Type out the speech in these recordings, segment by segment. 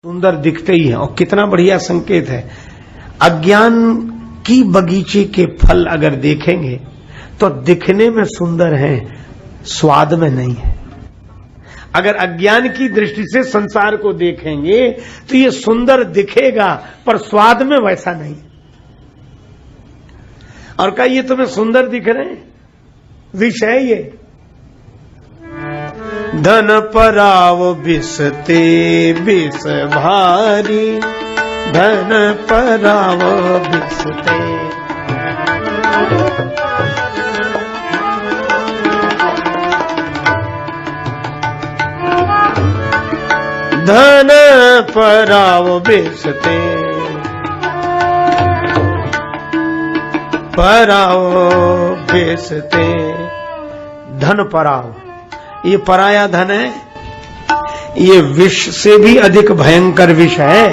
सुंदर दिखते ही हैं। और कितना बढ़िया संकेत है। अज्ञान की बगीचे के फल अगर देखेंगे तो दिखने में सुंदर हैं, स्वाद में नहीं है। अगर अज्ञान की दृष्टि से संसार को देखेंगे तो ये सुंदर दिखेगा पर स्वाद में वैसा नहीं। और क्या ये तुम्हें सुंदर दिख रहे हैं? विष है ये। धन पराव बिसते बिस भारी, धन पराव बिसते। धन पराव बिसते, पराव बिसते। धन पराव, ये पराया धन है, ये विष से भी अधिक भयंकर विष है।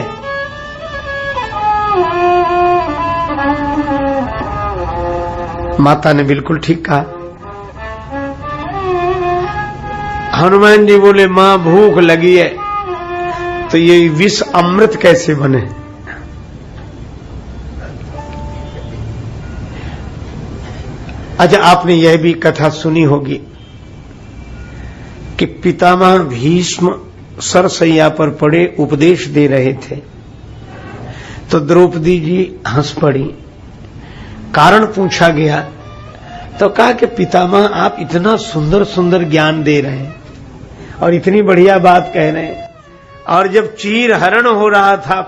माता ने बिल्कुल ठीक कहा। हनुमान जी बोले मां भूख लगी है तो ये विष अमृत कैसे बने? अच्छा, आपने यह भी कथा सुनी होगी कि पितामह भीष्म सरसैया पर पड़े उपदेश दे रहे थे तो द्रौपदी जी हंस पड़ी। कारण पूछा गया तो कहा कि पितामह आप इतना सुंदर सुंदर ज्ञान दे रहे हैं और इतनी बढ़िया बात कह रहे हैं, और जब चीर हरण हो रहा था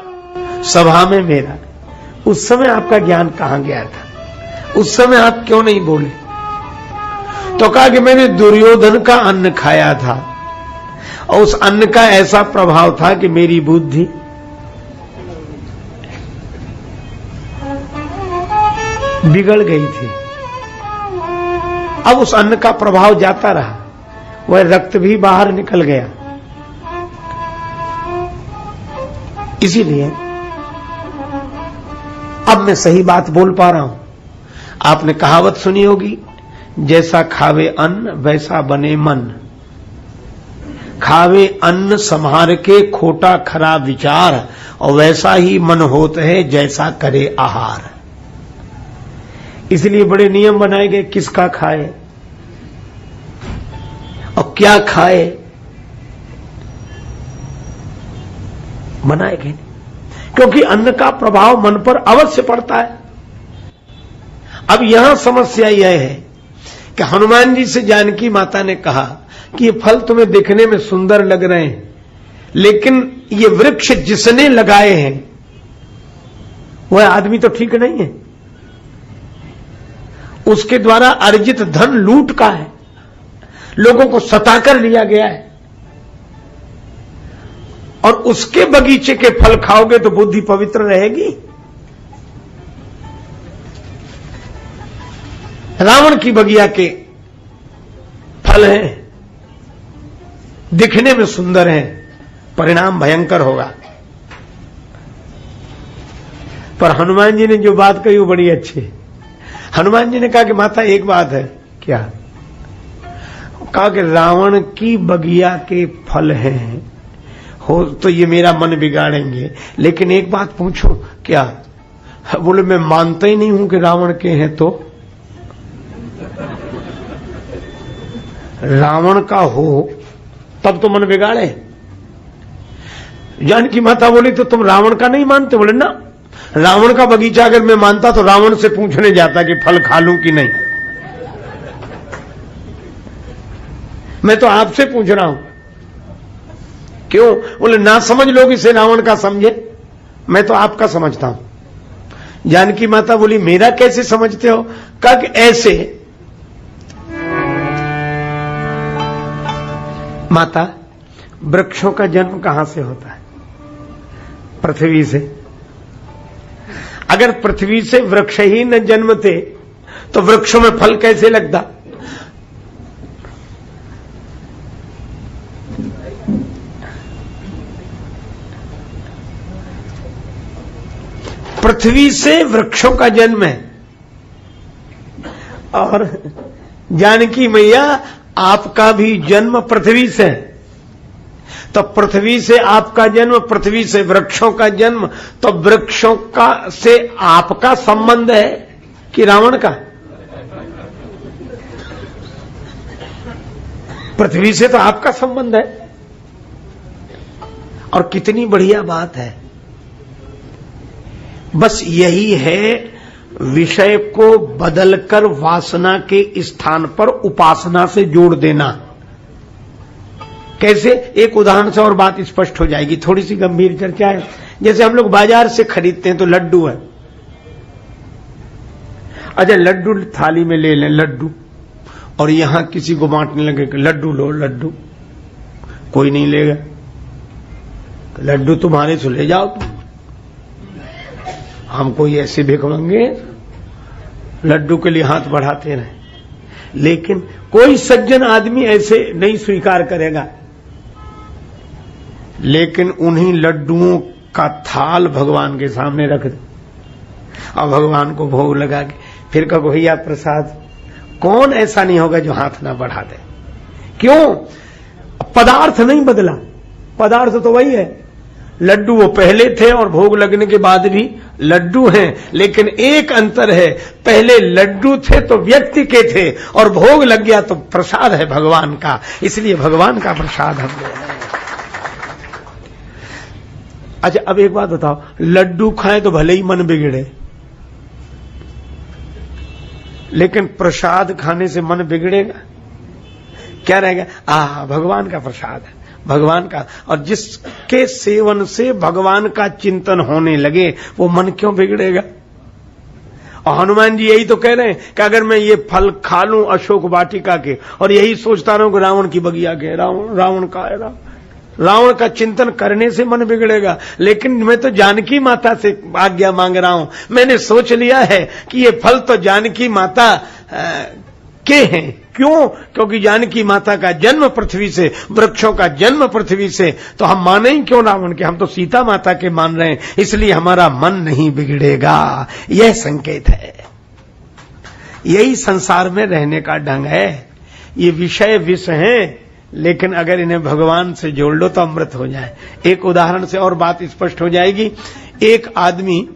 सभा में मेरा, उस समय आपका ज्ञान कहां गया था? उस समय आप क्यों नहीं बोले? तो कहा कि मैंने दुर्योधन का अन्न खाया था और उस अन्न का ऐसा प्रभाव था कि मेरी बुद्धि बिगड़ गई थी। अब उस अन्न का प्रभाव जाता रहा, वह रक्त भी बाहर निकल गया। इसीलिए अब मैं सही बात बोल पा रहा हूं। आपने कहावत सुनी होगी, जैसा खावे अन्न वैसा बने मन। खावे अन्न संहार के खोटा खरा विचार, और वैसा ही मन होत है जैसा करे आहार। इसलिए बड़े नियम बनाए गए, किसका खाए और क्या खाए, बनाए गए। क्योंकि अन्न का प्रभाव मन पर अवश्य पड़ता है। अब यहां समस्या यह है कि हनुमान जी से जानकी माता ने कहा कि ये फल तुम्हें दिखने में सुंदर लग रहे हैं, लेकिन ये वृक्ष जिसने लगाए हैं वह आदमी तो ठीक नहीं है। उसके द्वारा अर्जित धन लूट का है, लोगों को सताकर लिया गया है, और उसके बगीचे के फल खाओगे तो बुद्धि पवित्र रहेगी? रावण की बगिया के फल हैं, दिखने में सुंदर हैं, परिणाम भयंकर होगा। पर हनुमान जी ने जो बात कही वो बड़ी अच्छी है। हनुमान जी ने कहा कि माता एक बात है। क्या? कहा कि रावण की बगिया के फल हैं हो तो ये मेरा मन बिगाड़ेंगे, लेकिन एक बात पूछो क्या? बोले मैं मानता ही नहीं हूं कि रावण के हैं। तो रावण का हो तब तो मन बिगाड़े। जानकी माता बोली तो तुम रावण का नहीं मानते? बोले ना, रावण का बगीचा अगर मैं मानता तो रावण से पूछने जाता कि फल खा लूं कि नहीं। मैं तो आपसे पूछ रहा हूं। क्यों? बोले ना समझ लोग इसे रावण का समझे, मैं तो आपका समझता हूं। जानकी माता बोली मेरा कैसे समझते हो? कहा कि ऐसे। माता, वृक्षों का जन्म कहां से होता है? पृथ्वी से। अगर पृथ्वी से वृक्ष ही न जन्मते तो वृक्षों में फल कैसे लगता? पृथ्वी से वृक्षों का जन्म है। और जानकी मैया आपका भी जन्म पृथ्वी से है। तो पृथ्वी से आपका जन्म, पृथ्वी से वृक्षों का जन्म, तो वृक्षों का से आपका संबंध है कि रावण का? पृथ्वी से तो आपका संबंध है। और कितनी बढ़िया बात है। बस यही है, विषय को बदलकर वासना के स्थान पर उपासना से जोड़ देना। कैसे? एक उदाहरण से और बात स्पष्ट हो जाएगी। थोड़ी सी गंभीर चर्चा है। जैसे हम लोग बाजार से खरीदते हैं तो लड्डू है, अच्छा लड्डू थाली में ले लें लड्डू, और यहां किसी को बांटने लगे कि लड्डू लो लड्डू, कोई नहीं लेगा, लड्डू तुम्हारे से ले जाओ तुम। हम कोई ऐसे भिख मंगे लड्डू के लिए हाथ बढ़ाते रहे, लेकिन कोई सज्जन आदमी ऐसे नहीं स्वीकार करेगा। लेकिन उन्हीं लड्डुओं का थाल भगवान के सामने रख दे और भगवान को भोग लगा के फिर कहो भैया प्रसाद। कौन ऐसा नहीं होगा जो हाथ ना बढ़ा दे? क्यों? पदार्थ नहीं बदला, पदार्थ तो वही है। लड्डू वो पहले थे और भोग लगने के बाद भी लड्डू हैं, लेकिन एक अंतर है, पहले लड्डू थे तो व्यक्ति के थे और भोग लग गया तो प्रसाद है भगवान का, इसलिए भगवान का प्रसाद हम ले रहे हैं। अच्छा अब एक बात बताओ, लड्डू खाएं तो भले ही मन बिगड़े, लेकिन प्रसाद खाने से मन बिगड़ेगा? क्या रहेगा? भगवान का प्रसाद है, भगवान का। और जिसके सेवन से भगवान का चिंतन होने लगे वो मन क्यों बिगड़ेगा? और हनुमान जी यही तो कह रहे हैं कि अगर मैं ये फल खा लूं अशोक वाटिका के और यही सोचता रहूं कि रावण की बगिया के रावण का है, रावण का चिंतन करने से मन बिगड़ेगा। लेकिन मैं तो जानकी माता से आज्ञा मांग रहा हूं, मैंने सोच लिया है कि ये फल तो जानकी माता के हैं। क्यों? क्योंकि जानकी माता का जन्म पृथ्वी से, वृक्षों का जन्म पृथ्वी से, तो हम माने ही क्यों रावण के? हम तो सीता माता के मान रहे हैं, इसलिए हमारा मन नहीं बिगड़ेगा। यह संकेत है, यही संसार में रहने का ढंग है। ये विषय विष हैं, लेकिन अगर इन्हें भगवान से जोड़ लो तो अमृत हो जाए। एक उदाहरण से और बात स्पष्ट हो जाएगी। एक आदमी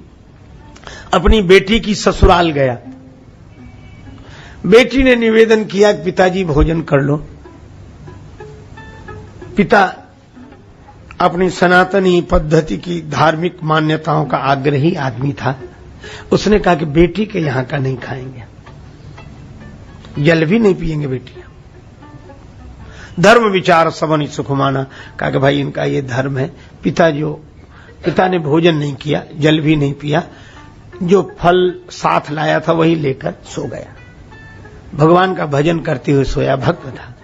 अपनी बेटी की ससुराल गया, बेटी ने निवेदन किया कि पिताजी भोजन कर लो। पिता अपनी सनातनी पद्धति की धार्मिक मान्यताओं का आग्रही आदमी था। उसने कहा कि बेटी के यहां का नहीं खाएंगे, जल भी नहीं पिएंगे बेटियां। धर्म विचार सबनी सुख माना, कहा कि भाई इनका ये धर्म है। पिता ने भोजन नहीं किया, जल भी नहीं पिया, जो फल साथ लाया था वही लेकर सो गया। भगवान का भजन करते हुए सोया, भक्त था।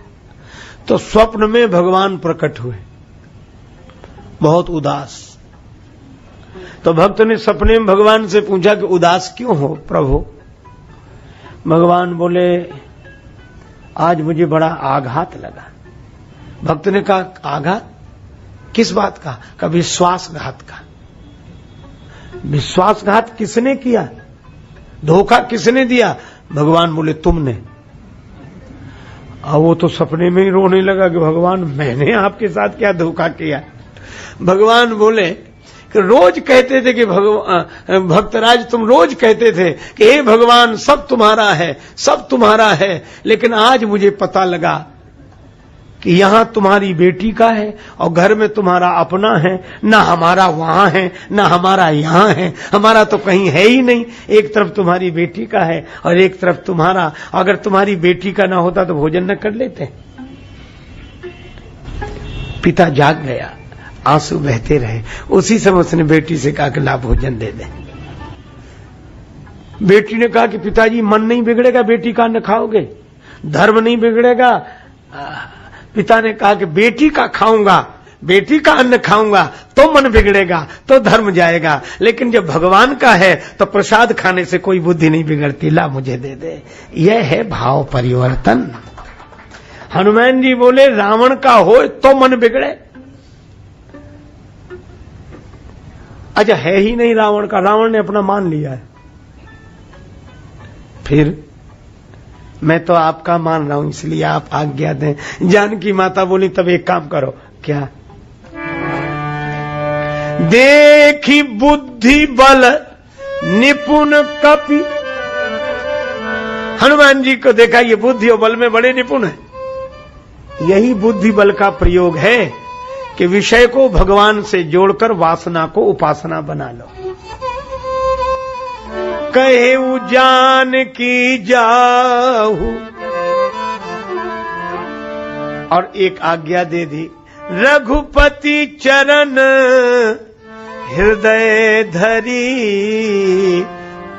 तो स्वप्न में भगवान प्रकट हुए, बहुत उदास। तो भक्त ने सपने में भगवान से पूछा कि उदास क्यों हो प्रभु? भगवान बोले आज मुझे बड़ा आघात लगा। भक्त ने कहा आघात किस बात का? का विश्वासघात का। विश्वासघात किसने किया? धोखा किसने दिया? भगवान बोले तुमने। अब वो तो सपने में ही रोने लगा कि भगवान मैंने आपके साथ क्या धोखा किया? भगवान बोले कि रोज कहते थे कि भक्तराज तुम रोज कहते थे कि हे भगवान सब तुम्हारा है, सब तुम्हारा है, लेकिन आज मुझे पता लगा कि यहां तुम्हारी बेटी का है और घर में तुम्हारा अपना है, ना हमारा वहां है ना हमारा यहां है, हमारा तो कहीं है ही नहीं। एक तरफ तुम्हारी बेटी का है और एक तरफ तुम्हारा। अगर तुम्हारी बेटी का ना होता तो भोजन न कर लेते। पिता जाग गया, आंसू बहते रहे। उसी समय उसने बेटी से कहा कि ला भोजन दे दे। बेटी ने कहा कि पिताजी मन नहीं बिगड़ेगा, बेटी का अन्न खाओगे, धर्म नहीं बिगड़ेगा। पिता ने कहा कि बेटी का खाऊंगा, बेटी का अन्न खाऊंगा तो मन बिगड़ेगा, तो धर्म जाएगा, लेकिन जब भगवान का है तो प्रसाद खाने से कोई बुद्धि नहीं बिगड़ती, ला मुझे दे दे। यह है भाव परिवर्तन। हनुमान जी बोले रावण का हो तो मन बिगड़े। अच्छा है ही नहीं रावण का, रावण ने अपना मान लिया है। फिर मैं तो आपका मान रहा हूं इसलिए आप आज्ञा दें। जानकी माता बोली तब एक काम करो। क्या? देखी बुद्धि बल निपुण कपि। हनुमान जी को देखा ये बुद्धि और बल में बड़े निपुण है। यही बुद्धि बल का प्रयोग है कि विषय को भगवान से जोड़कर वासना को उपासना बना लो। कहे जान की जाहू, और एक आज्ञा दे दी, रघुपति चरण हृदय धरी,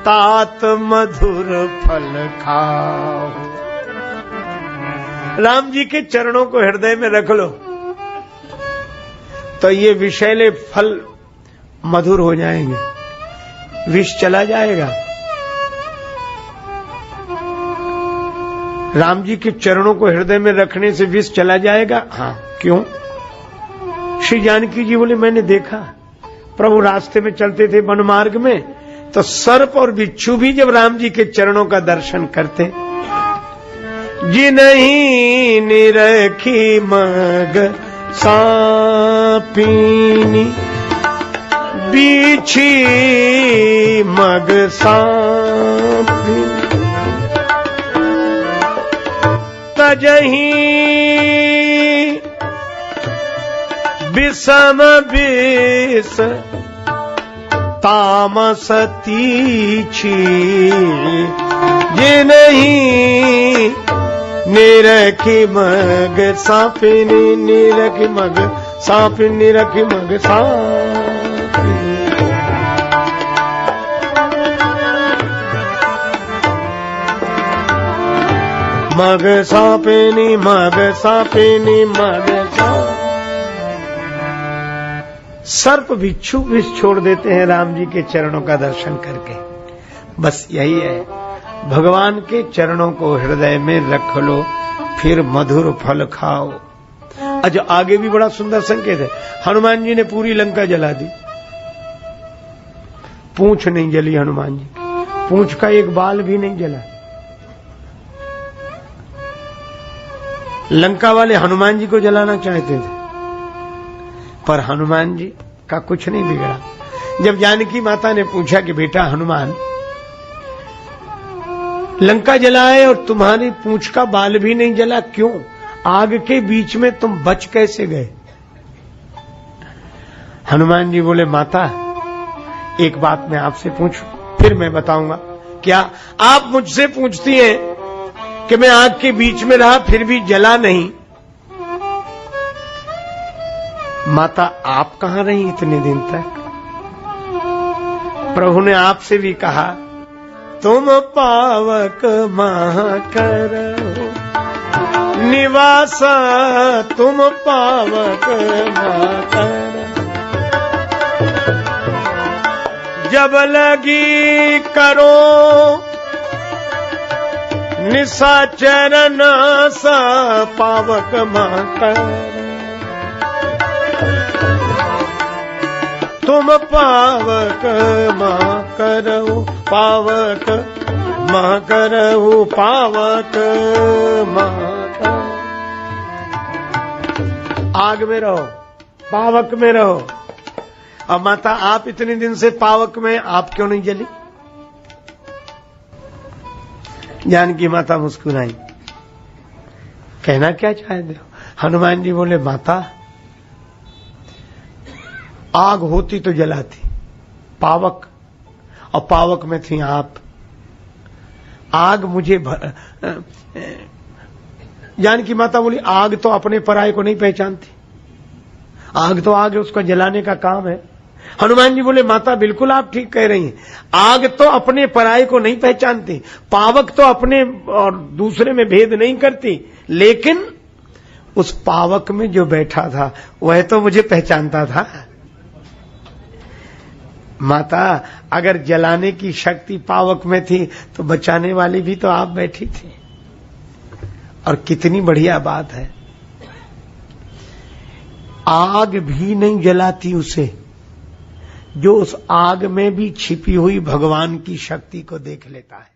तात मधुर फल खाओ। राम जी के चरणों को हृदय में रख लो तो ये विषैले फल मधुर हो जाएंगे, विष चला जाएगा। राम जी के चरणों को हृदय में रखने से विष चला जाएगा। हाँ, क्यों? श्री जानकी जी बोले, मैंने देखा प्रभु रास्ते में चलते थे वन मार्ग में, तो सर्प और बिच्छू भी जब राम जी के चरणों का दर्शन करते, जिन्हीं निरखी मग सांपिनी, बीछी मग सांपिनी, तजहीं विषम विष तामस तीछी, जिन्हीं निरखी मग सांपिनी, निरखी मग सांपिनी, निरखी मग सांपिनी। मग सांपिनी, मग सांपिनी, मग सांपिनी। सर्प बिच्छू विष छोड़ देते हैं राम जी के चरणों का दर्शन करके। बस यही है, भगवान के चरणों को हृदय में रख लो, फिर मधुर फल खाओ। अच्छा, आगे भी बड़ा सुंदर संकेत है। हनुमान जी ने पूरी लंका जला दी, पूंछ नहीं जली हनुमान जी, पूंछ का एक बाल भी नहीं जला। लंका वाले हनुमान जी को जलाना चाहते थे, पर हनुमान जी का कुछ नहीं बिगड़ा। जब जानकी माता ने पूछा कि बेटा हनुमान, लंका जलाए और तुम्हारी पूंछ का बाल भी नहीं जला, क्यों? आग के बीच में तुम बच कैसे गए? हनुमान जी बोले, माता एक बात मैं आपसे पूछूं, फिर मैं बताऊंगा। क्या आप मुझसे पूछती हैं कि मैं आग के बीच में रहा फिर भी जला नहीं? माता आप कहां रही इतने दिन तक? प्रभु ने आपसे भी कहा, तुम पावक महाकर निवास, तुम पावक महाकर, जब लगी करो निशाचर नाश, पावक महाकर, तुम पावक मां करहु, पावक मां करहु, पावक मां। आग में रहो, पावक में रहो। अब माता आप इतने दिन से पावक में, आप क्यों नहीं जली? जानकी माता मुस्कुराई, कहना क्या चाहते हो? हनुमान जी बोले, माता आग होती तो जलाती, पावक, और पावक में थी आप। आग मुझे जानकी माता बोली, आग तो अपने पराये को नहीं पहचानती, आग तो आग है, उसका जलाने का काम है। हनुमान जी बोले, माता बिल्कुल आप ठीक कह रही हैं, आग तो अपने पराये को नहीं पहचानती, पावक तो अपने और दूसरे में भेद नहीं करती, लेकिन उस पावक में जो बैठा था वह तो मुझे पहचानता था। माता अगर जलाने की शक्ति पावक में थी तो बचाने वाली भी तो आप बैठी थी। और कितनी बढ़िया बात है, आग भी नहीं जलाती उसे जो उस आग में भी छिपी हुई भगवान की शक्ति को देख लेता है।